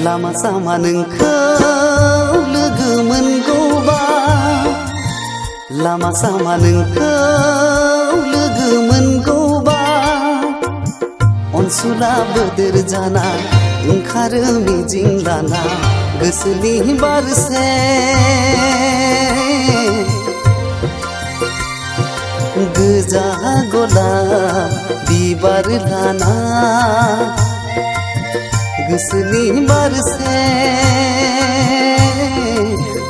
लामा सामा नोंखौ लोगो मोनगौबा लामा सामा नोंखौ लोगो मोनगौबा अनसुला बोदोर जाना ओंखारो मिजिं लाना गोसोनि बारसे गोजा गलाब बिबार लाना गोसोनि बारसे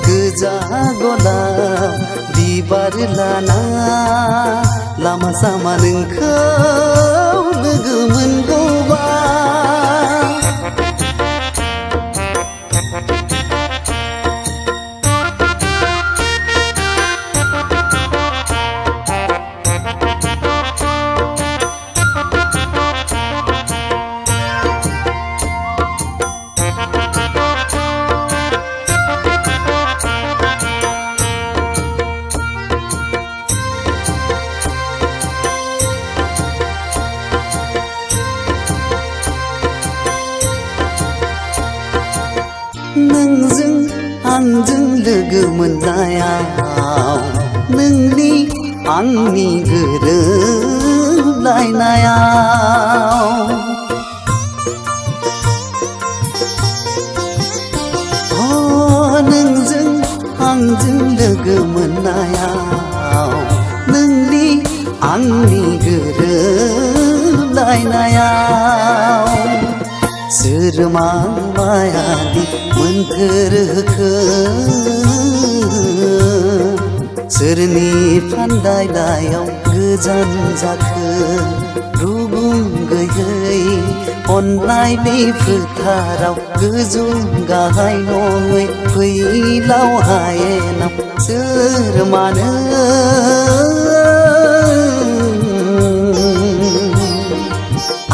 गोजा गलाब बिबार लाना लामा सामा नोंखौ लोगो मोनगौबा नोंजों आंजों लोगो मोननायाव नोंनि आंनि गोरोबलायनायाव नोंजों आंजों लोगो मोननायाव नोंनि आंनि गोरोबलायनायाव सोर मायानि मोन्थोरखो सोरनि फान्दायनायाव गोजान जाखो रुगुं गैयै अननायनि फोथाराव गोजौ गाहाय नङै फैलाव हायेनाव सोर मानो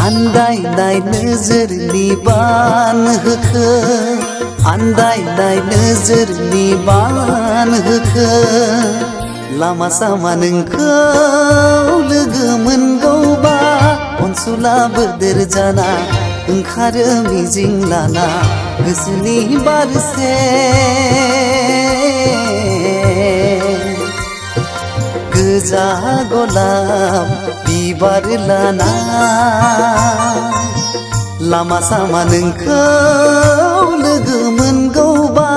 आन्दायनाय नोजोरनि बान होखो आन्दायनाय नोजोरनि बान होखो लामा सामा नोंखौ लोगो मोनगौबा अनसुला बोदोर जाना ओंखारो मिजिं लाना गोसोनि बारसे गोजा गलाब बिबार लाना लामा सामा नोंखौ लोगो मोनगौबा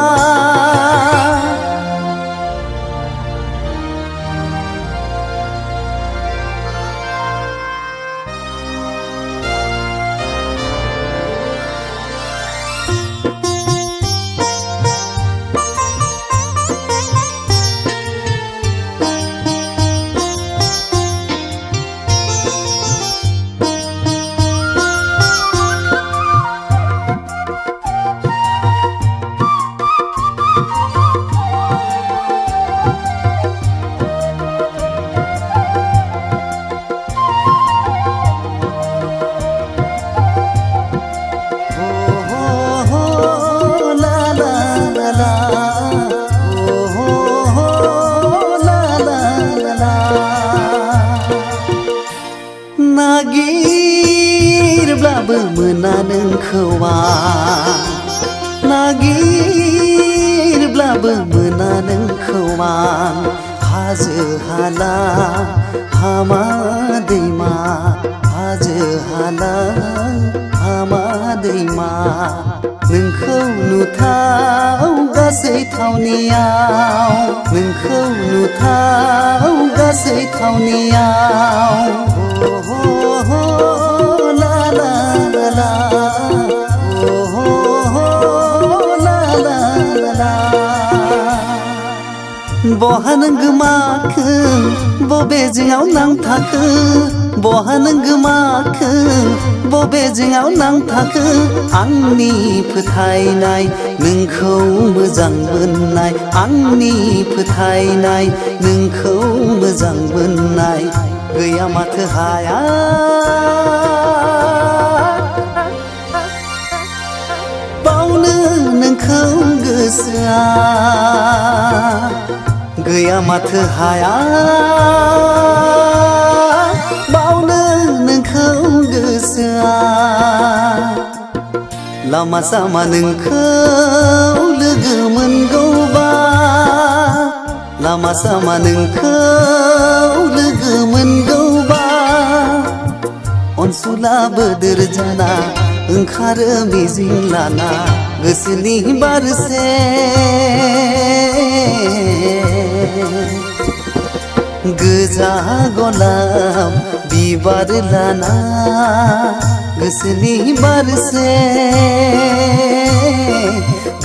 नागिरब्लाबो मोना नोंखौ आं नागिरब्लाबो मोना नोंखौ आं हाजो हाला हामा दैमा हाजो हाला हामा दैमा नोंखौ नुथाव गासै थावनियाव नोंखौ नुथाव गासै थावनियाव बहा नों गोमाखो बबे जिङाव नांथाखो बहा नों गोमाखो बबे जिङाव नांथाखो आंनि फोथायनाय नोंखौ मोजां मोननाय आंनि फोथायनाय नोंखौ मोजां मोननाय गैया माथो हाया बावनो नोंखौ गोसोआ गैया माथो हाया बावनो नोंखौ गोसोआ लामा सामा नोंखौ लोगो मोनगौबा लामा सामा नोंखौ लोगो मोनगौबा अनसुला बोदोर जाना ओंखारो मिजिं लाना गोसोनि बारसे गोजा गलाब बिबार लाना गोसोनि बारसे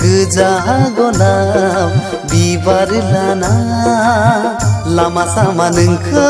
गोजा गलाब बिबार लाना लामा सामा नोंखौ